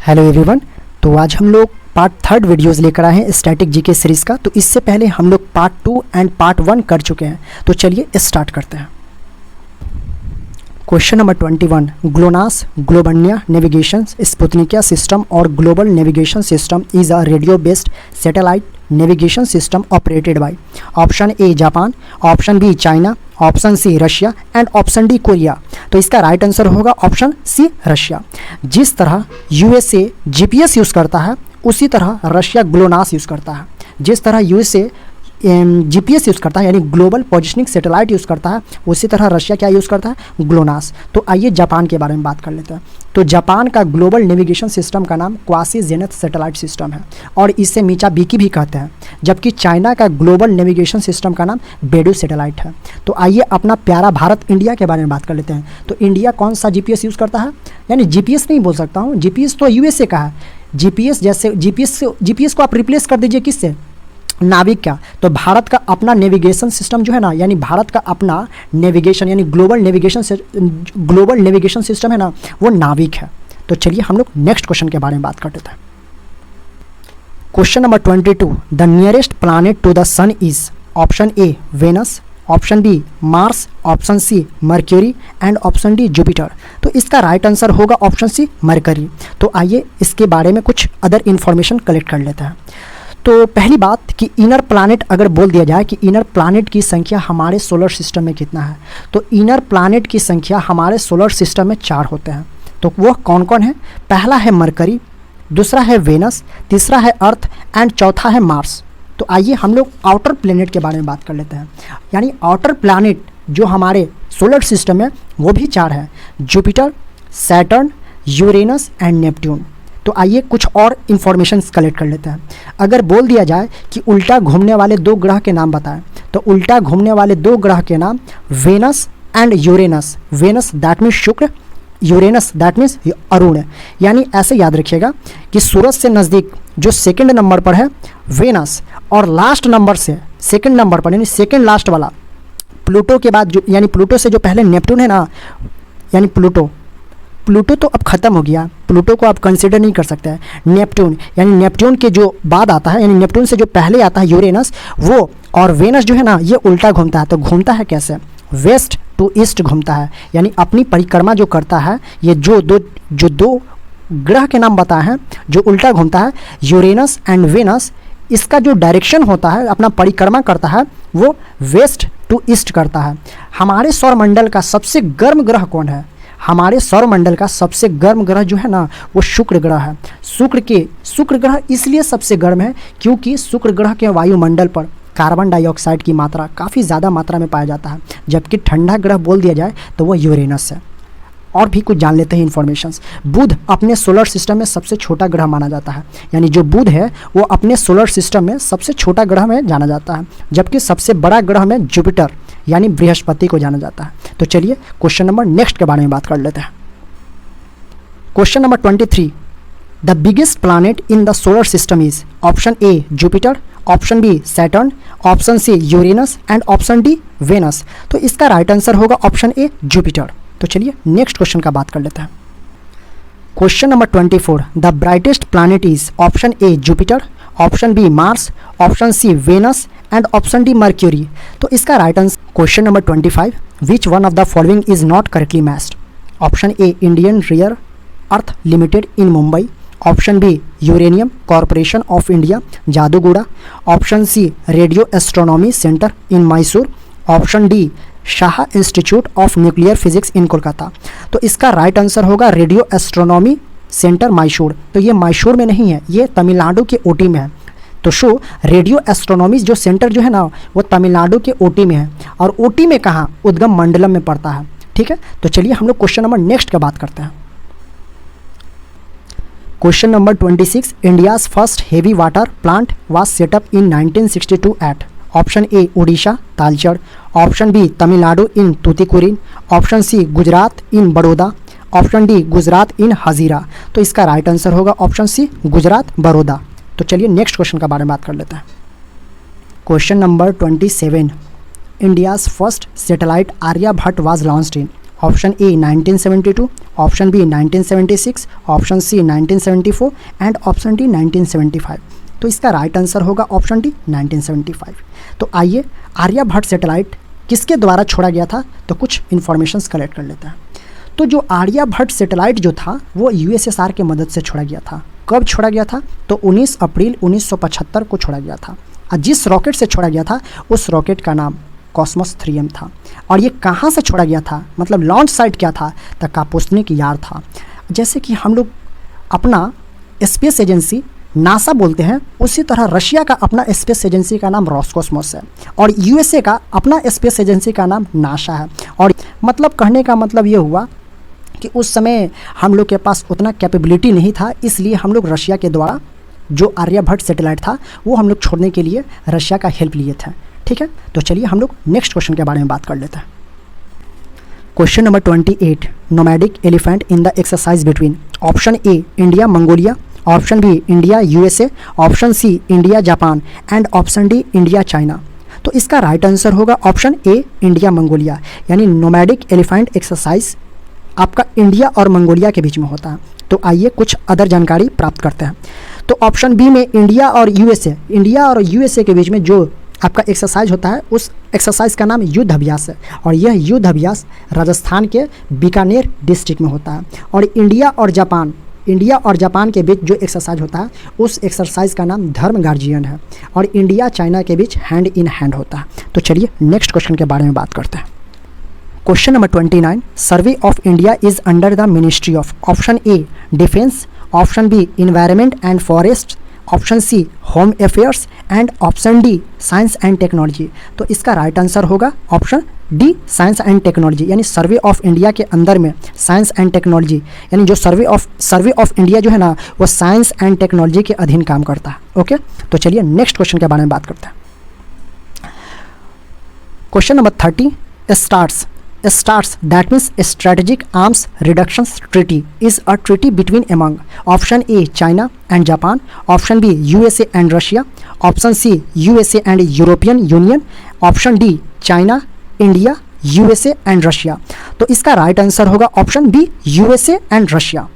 Hello everyone. तो आज हम लोग पार्ट थर्ड वीडियोस लेकर आए हैं स्टैटिक जीके सीरीज़ का। तो इससे पहले हम लोग पार्ट 2 एंड पार्ट 1 कर चुके हैं। तो चलिए स्टार्ट करते हैं। Question number 21, GLONASS, Globalnaya navigation Sputnika system और global navigation system is a radio based satellite navigation system operated by option A Japan, option B China, option C Russia and option D Korea. तो इसका right answer होगा option C Russia. जिस तरह USA GPS use करता है उसी तरह Russia GLONASS use करता है। जिस तरह यूएसए जीपीएस यूज़ करता है यानी ग्लोबल पोजिशनिंग सैटेलाइट यूज़ करता है, उसी तरह रशिया क्या यूज़ करता है, ग्लोनास। तो आइए जापान के बारे में बात कर लेते हैं। तो जापान का ग्लोबल नेविगेशन सिस्टम का नाम क्वासी जेनेथ सैटेलाइट सिस्टम है और इसे मीचा बीकी भी कहते हैं। जबकि चाइना का ग्लोबल नेविगेशन सिस्टम का नाम बेडू सैटेलाइट है। तो आइए अपना प्यारा भारत इंडिया के बारे में बात कर लेते हैं। तो इंडिया कौन सा जीपीएस यूज़ करता है, यानी जीपीएस नहीं बोल सकता हूँ, जीपीएस तो यूएसए का है। जीपीएस जैसे जीपीएस को आप रिप्लेस कर दीजिए किससे, नाविक क्या। तो भारत का अपना नेविगेशन सिस्टम जो है ना, यानी भारत का अपना नेविगेशन यानी ग्लोबल नेविगेशन सिस्टम है ना, वो नाविक है। तो चलिए हम लोग नेक्स्ट क्वेश्चन के बारे में बात करते हैं। Question number 22, the nearest planet to the sun is option A Venus, option B Mars, option C Mercury and option D Jupiter. तो इसका राइट आंसर होगा ऑप्शन सी मरकरी। तो आइए इसके बारे में कुछ अदर इन्फॉर्मेशन कलेक्ट कर लेते हैं। तो पहली बात कि इनर प्लैनेट अगर बोल दिया जाए कि इनर प्लैनेट की संख्या हमारे सोलर सिस्टम में कितना है, तो इनर प्लैनेट की संख्या हमारे सोलर सिस्टम में 4 होते हैं। तो वो कौन कौन है, पहला है मरकरी, दूसरा है वेनस, तीसरा है अर्थ एंड चौथा है मार्स। तो आइए हम लोग आउटर प्लैनेट के बारे में बात कर लेते हैं। यानी आउटर प्लैनेट जो हमारे सोलर सिस्टम है वो भी 4 है, Jupiter, Saturn, Uranus and Neptune. तो आइए कुछ और इन्फॉर्मेशन कलेक्ट कर लेते हैं। अगर बोल दिया जाए कि उल्टा घूमने वाले 2 ग्रह के नाम बताएं, तो उल्टा घूमने वाले 2 ग्रह के नाम Venus and Uranus. Venus that means शुक्र, यूरेनस दैट मीन्स अरुण। यानी ऐसे याद रखिएगा कि सूरज से नज़दीक जो सेकंड नंबर पर है वेनस और लास्ट नंबर से सेकंड नंबर पर यानी सेकंड लास्ट वाला प्लूटो के बाद जो यानी प्लूटो से जो पहले नेपट्यून है ना, यानी प्लूटो तो अब ख़त्म हो गया, प्लूटो को आप कंसिडर नहीं कर सकते हैं। नेपट्यून यानी नेपट्यून के जो बाद आता है यानी नेपट्यून से जो पहले आता है यूरेनस, वो और वेनस जो है ना ये उल्टा घूमता है। तो घूमता है कैसे, वेस्ट टू ईस्ट घूमता है, यानी अपनी परिक्रमा जो करता है। ये जो दो ग्रह के नाम बताए हैं जो उल्टा घूमता है, यूरेनस एंड वेनस, इसका जो डायरेक्शन होता है अपना परिक्रमा करता है वो वेस्ट टू ईस्ट करता है। हमारे सौरमंडल का सबसे गर्म ग्रह कौन है, हमारे सौरमंडल का सबसे गर्म ग्रह जो है ना वो शुक्र ग्रह है। शुक्र ग्रह इसलिए सबसे गर्म है क्योंकि शुक्र ग्रह के वायुमंडल पर कार्बन डाइऑक्साइड की मात्रा काफ़ी ज़्यादा मात्रा में पाया जाता है। जबकि ठंडा ग्रह बोल दिया जाए तो वो यूरेनस है। और भी कुछ जान लेते हैं इन्फॉर्मेशंस। बुध अपने सोलर सिस्टम में सबसे छोटा ग्रह माना जाता है, यानी जो बुध है वो अपने सोलर सिस्टम में सबसे छोटा ग्रह में जाना जाता है। जबकि सबसे बड़ा ग्रह में जुपिटर यानी बृहस्पति को जाना जाता है। तो चलिए क्वेश्चन नंबर नेक्स्ट के बारे में बात कर लेते हैं। Question number 23, the biggest planet in the solar system is option A Jupiter, option B Saturn, option C Uranus and option D Venus. तो इसका राइट आंसर होगा ऑप्शन ए जुपिटर। तो चलिए नेक्स्ट क्वेश्चन का बात कर लेते हैं। Question number 24, the brightest planet is option A Jupiter, option B Mars, option C Venus and option D Mercury. तो इसका right answer question number 25, which one of the following is not correctly matched, option A Indian rare earth limited in Mumbai, option B uranium corporation of India Jaduguda, option C radio astronomy centre in Mysore, option D Shah institute of nuclear physics in Kolkata. तो इसका right answer होगा radio astronomy centre Mysore. तो ये मैसूर में नहीं है, ये तमिलनाडु के ओटी में है। तो शो रेडियो एस्ट्रोनॉमी जो सेंटर जो है ना वो तमिलनाडु के ओटी में है। और ओटी में कहाँ, उद्गम मंडलम में पड़ता है। ठीक है, तो चलिए हम लोग क्वेश्चन नंबर नेक्स्ट का बात करते हैं। Question number 26, India's first heavy water plant was set up in 1962 at option A Orissa Talcher, option B Tamil Nadu in Tuticorin, option C Gujarat in Baroda, option D Gujarat in Hazira. तो इसका राइट आंसर होगा ऑप्शन सी गुजरात बड़ौदा। तो चलिए नेक्स्ट क्वेश्चन का बारे में बात कर लेते हैं। Question number 27, India's first satellite Aryabhata was launched in option A 1972, option B 1976, option C 1974 and option D 1975। तो इसका राइट आंसर होगा ऑप्शन डी 1975। तो आइए आर्यभट्ट सैटेलाइट किसके द्वारा छोड़ा गया था, तो कुछ इन्फॉर्मेशंस कलेक्ट कर लेते हैं। तो जो आर्यभट्ट सैटेलाइट जो था वो यूएसएसआर की मदद से छोड़ा गया था। कब छोड़ा गया था, तो 19 अप्रैल 1975 को छोड़ा गया था। और जिस रॉकेट से छोड़ा गया था उस रॉकेट का नाम कॉस्मोस 3M था। और ये कहाँ से छोड़ा गया था, मतलब लॉन्च साइट क्या था, तो कापुस्निक यार था। जैसे कि हम लोग अपना स्पेस एजेंसी नासा बोलते हैं, उसी तरह रशिया का अपना स्पेस एजेंसी का नाम रॉसकॉस्मोस है और यूएसए का अपना स्पेस एजेंसी का नाम नासा है। और मतलब कहने का मतलब ये हुआ कि उस समय हम लोग के पास उतना कैपेबिलिटी नहीं था, इसलिए हम लोग रशिया के द्वारा जो आर्यभट्ट सैटेलाइट था वो हम लोग छोड़ने के लिए रशिया का हेल्प लिए थे। ठीक है, तो चलिए हम लोग नेक्स्ट क्वेश्चन के बारे में बात कर लेते हैं। Question number 28, nomadic elephant in the exercise between option A India Mongolia, option B India USA, option C India Japan and option D India China. तो इसका राइट आंसर होगा ऑप्शन ए इंडिया मंगोलिया, यानी nomadic elephant exercise आपका India और Mongolia के बीच में होता है। तो आइए कुछ अदर जानकारी प्राप्त करते हैं। तो ऑप्शन बी में इंडिया और यूएसए के बीच में जो आपका एक्सरसाइज होता है उस एक्सरसाइज का नाम युद्ध अभ्यास है और यह युद्ध अभ्यास राजस्थान के बीकानेर डिस्ट्रिक्ट में होता है। और इंडिया और जापान के बीच जो एक्सरसाइज होता है उस एक्सरसाइज का नाम धर्म गार्जियन है और इंडिया चाइना के बीच हैंड इन हैंड होता है। तो चलिए नेक्स्ट क्वेश्चन के बारे में बात करते हैं। Question number 29, survey of India is under the ministry of option A defence, option B environment and forest, option C home affairs and option D science and technology. तो इसका राइट आंसर होगा option D science and technology, यानी survey of India के अंदर में science and technology, यानी जो सर्वे of India जो है ना वो साइंस एंड टेक्नोलॉजी के अधीन काम करता है। ओके, तो चलिए नेक्स्ट क्वेश्चन के बारे में बात करते हैं। Question number 30, STARS, that means Strategic Arms Reduction Treaty, is a treaty between among option A China and Japan, option B USA and Russia, option C USA and European Union, option D China, India, USA and Russia। तो इसका right answer होगा option B USA and Russia।